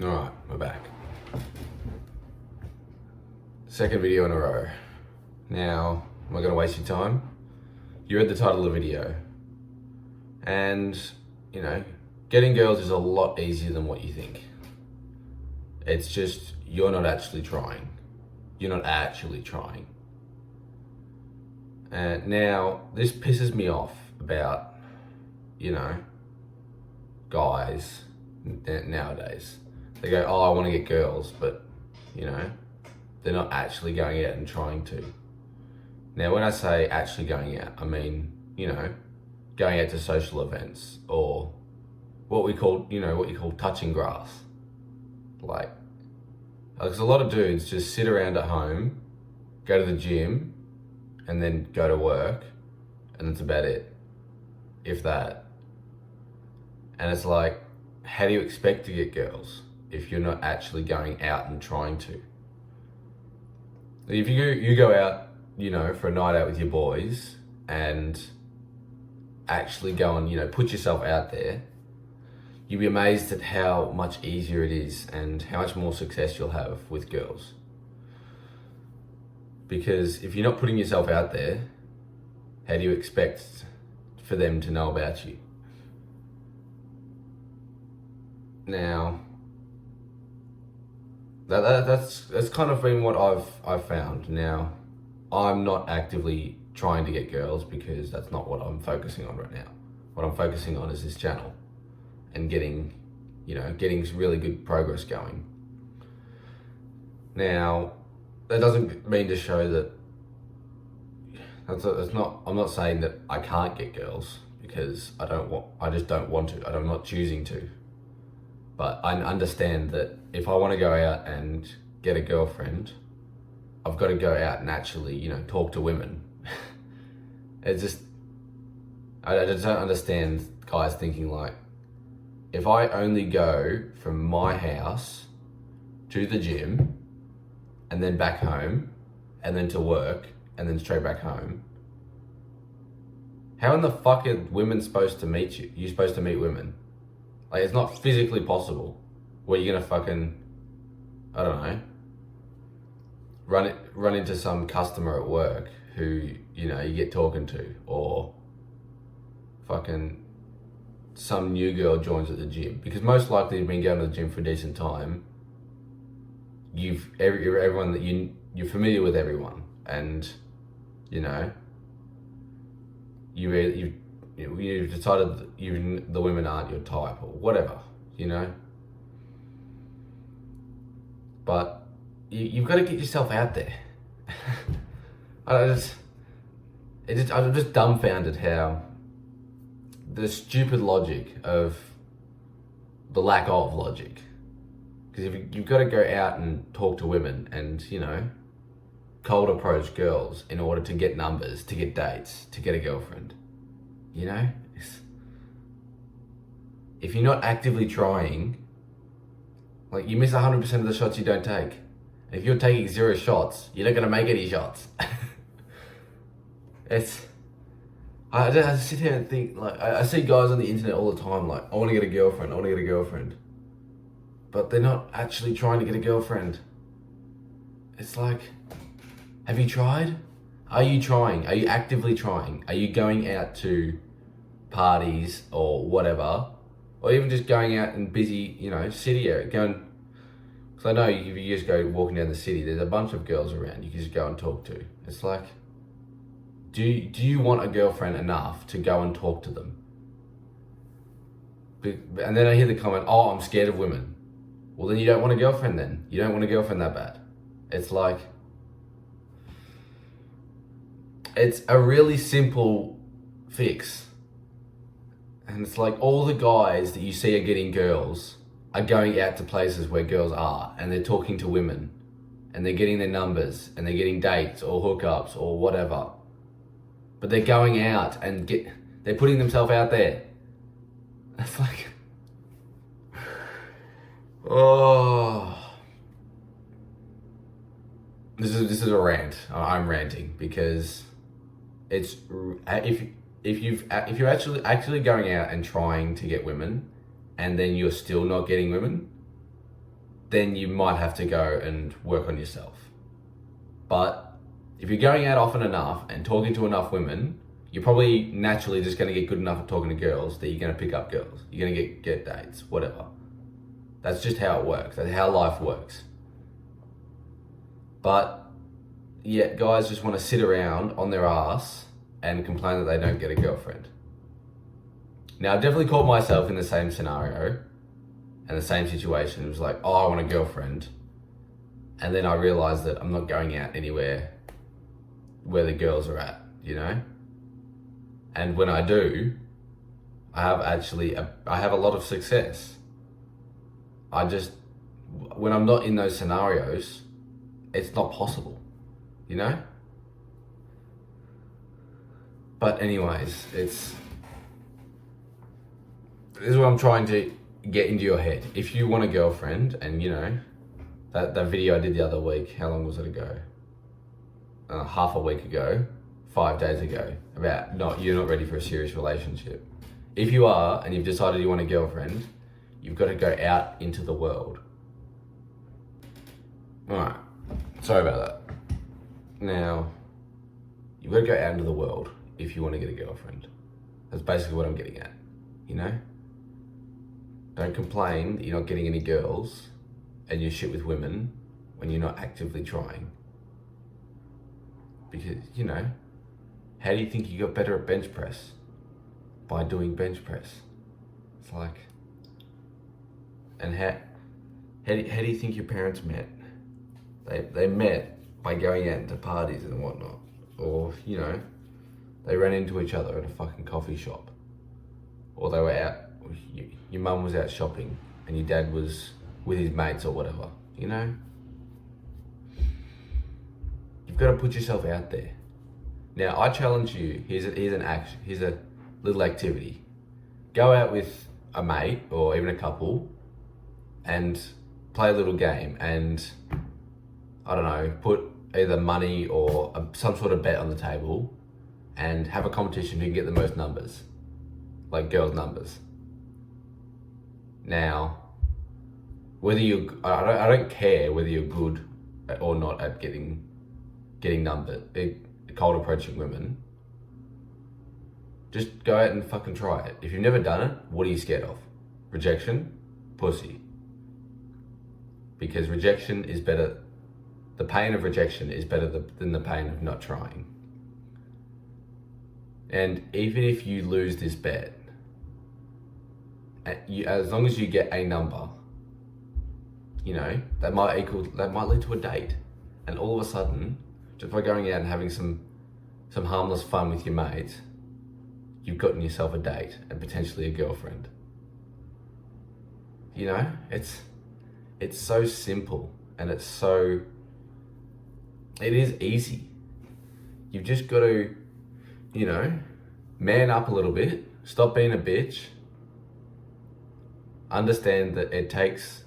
Alright, we're back. Second video in a row. Now, am I gonna waste your time? You read the title of the video. And, getting girls is a lot easier than what you think. It's just, you're not actually trying. You're not actually trying. And now, this pisses me off about, guys nowadays. They go, I want to get girls, but, they're not actually going out and trying to. Now, when I say actually going out, I mean, going out to social events or what you call touching grass. Like, because a lot of dudes just sit around at home, go to the gym, and then go to work, and that's about it, if that. And it's like, how do you expect to get girls if you're not actually going out and trying to? If you go out, for a night out with your boys and actually go and, put yourself out there, you'll be amazed at how much easier it is and how much more success you'll have with girls. Because if you're not putting yourself out there, how do you expect for them to know about you? Now, that's kind of been what I've found. Now, I'm not actively trying to get girls because that's not what I'm focusing on right now. What I'm focusing on is this channel and getting really good progress going. Now, that doesn't mean to show that I'm not saying that I can't get girls because I just don't want to. I'm not choosing to. But I understand that if I want to go out and get a girlfriend, I've got to go out and actually, talk to women. I just don't understand guys thinking like, if I only go from my house to the gym and then back home and then to work and then straight back home, how in the fuck are women supposed to meet you? You're supposed to meet women. Like, it's not physically possible where you're gonna fucking, I don't know, run into some customer at work who, you get talking to, or fucking some new girl joins at the gym. Because most likely you've been going to the gym for a decent time. Everyone that you're familiar with everyone, and you've decided that the women aren't your type or whatever, But you've got to get yourself out there. I'm just dumbfounded how the stupid logic of the lack of logic. Because if you've got to go out and talk to women and, cold approach girls in order to get numbers, to get dates, to get a girlfriend. If you're not actively trying, like, you miss 100% of the shots you don't take. And if you're taking 0 shots, you're not going to make any shots. I just sit here and think, like, I see guys on the internet all the time, like, I want to get a girlfriend. But they're not actually trying to get a girlfriend. It's like, have you tried? Are you trying? Are you actively trying? Are you going out to parties or whatever? Or even just going out in busy, city area. Because I know if you just go walking down the city, there's a bunch of girls around you can just go and talk to. It's like, do you want a girlfriend enough to go and talk to them? And then I hear the comment, I'm scared of women. Well, then you don't want a girlfriend then. You don't want a girlfriend that bad. It's like, it's a really simple fix. And it's like all the guys that you see are getting girls are going out to places where girls are and they're talking to women and they're getting their numbers and they're getting dates or hookups or whatever. But they're going out and they're putting themselves out there. It's like, this is a rant. I'm ranting because it's if you're actually going out and trying to get women, and then you're still not getting women, then you might have to go and work on yourself. But if you're going out often enough and talking to enough women, you're probably naturally just going to get good enough at talking to girls that you're going to pick up girls. You're going to get dates, whatever. That's just how it works. That's how life works. But yet guys just want to sit around on their ass and complain that they don't get a girlfriend. Now, I've definitely caught myself in the same scenario and the same situation. It was like, oh, I want a girlfriend. And then I realized that I'm not going out anywhere where the girls are at, you know? And when I do, I have a lot of success. When I'm not in those scenarios, it's not possible, you know? But anyways, this is what I'm trying to get into your head. If you want a girlfriend, and you know, that video I did the other week, how long was it ago? Half a week ago, 5 days ago, about you're not ready for a serious relationship. If you are, and you've decided you want a girlfriend, you've got to go out into the world. Alright, sorry about that. Now, you've got to go out into the world if you want to get a girlfriend. That's basically what I'm getting at, you know? Don't complain that you're not getting any girls and you shit with women when you're not actively trying. Because, you know, how do you think you got better at bench press? By doing bench press. It's like, and how do you think your parents met? They met by going out into parties and whatnot. Or, you know, they ran into each other at a fucking coffee shop. Or they were out, your mum was out shopping and your dad was with his mates or whatever, you know? You've got to put yourself out there. Now, I challenge you, here's a little activity. Go out with a mate or even a couple and play a little game and, I don't know, put either money or some sort of bet on the table and have a competition who can get the most numbers, like girls' numbers. Now, I don't care whether you're good or not at getting cold approaching women. Just go out and fucking try it. If you've never done it, what are you scared of? Rejection? Pussy. Because rejection is better. The pain of rejection is better than the pain of not trying. And even if you lose this bet, as long as you get a number, you know, that might lead to a date. And all of a sudden, just by going out and having some harmless fun with your mates, you've gotten yourself a date and potentially a girlfriend. You know, it's so simple and it is easy. You've just got to, you know, man up a little bit, stop being a bitch, understand that it takes,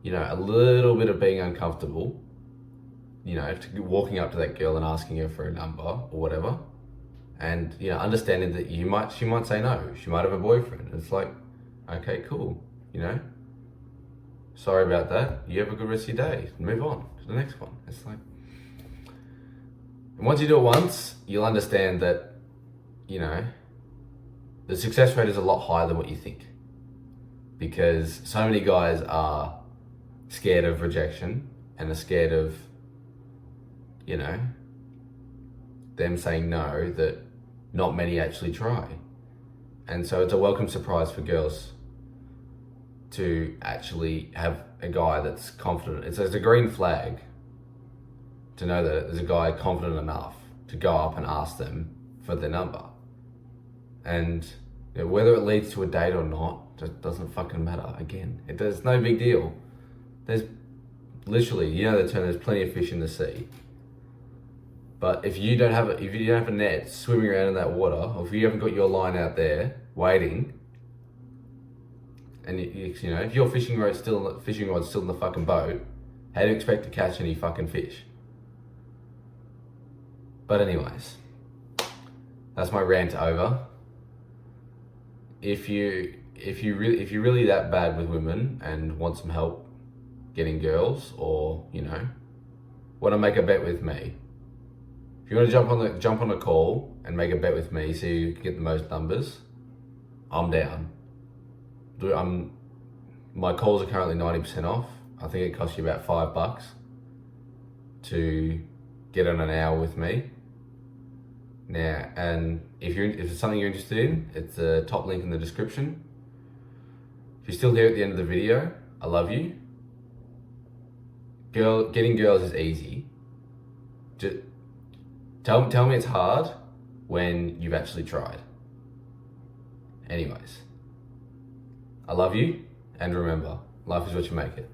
you know, a little bit of being uncomfortable, you know, walking up to that girl and asking her for a number or whatever. And, you know, understanding that she might say no. She might have a boyfriend. It's like, okay, cool, you know. Sorry about that. You have a good rest of your day. Move on to the next one. It's like, and once you do it once, you'll understand that, you know, the success rate is a lot higher than what you think. Because so many guys are scared of rejection and are scared of, you know, them saying no, that not many actually try. And so it's a welcome surprise for girls to actually have a guy that's confident. It's a green flag to know that there's a guy confident enough to go up and ask them for their number. And you know, whether it leads to a date or not, just doesn't fucking matter. Again, it's no big deal. There's literally, you know the term, there's plenty of fish in the sea. But if you don't have a net swimming around in that water, or if you haven't got your line out there waiting, and you know, if your fishing rod's still in the fucking boat, how do you expect to catch any fucking fish? But anyways, that's my rant over. If you're really that bad with women and want some help getting girls, or want to make a bet with me. If you want to jump on a call and make a bet with me, so you can get the most numbers, I'm down. My calls are currently 90% off. I think it costs you about $5 to get on an hour with me. Now, and if it's something you're interested in, it's the top link in the description. If you're still here at the end of the video, I love you. Getting girls is easy. Just tell me it's hard when you've actually tried. Anyways, I love you, and remember, life is what you make it.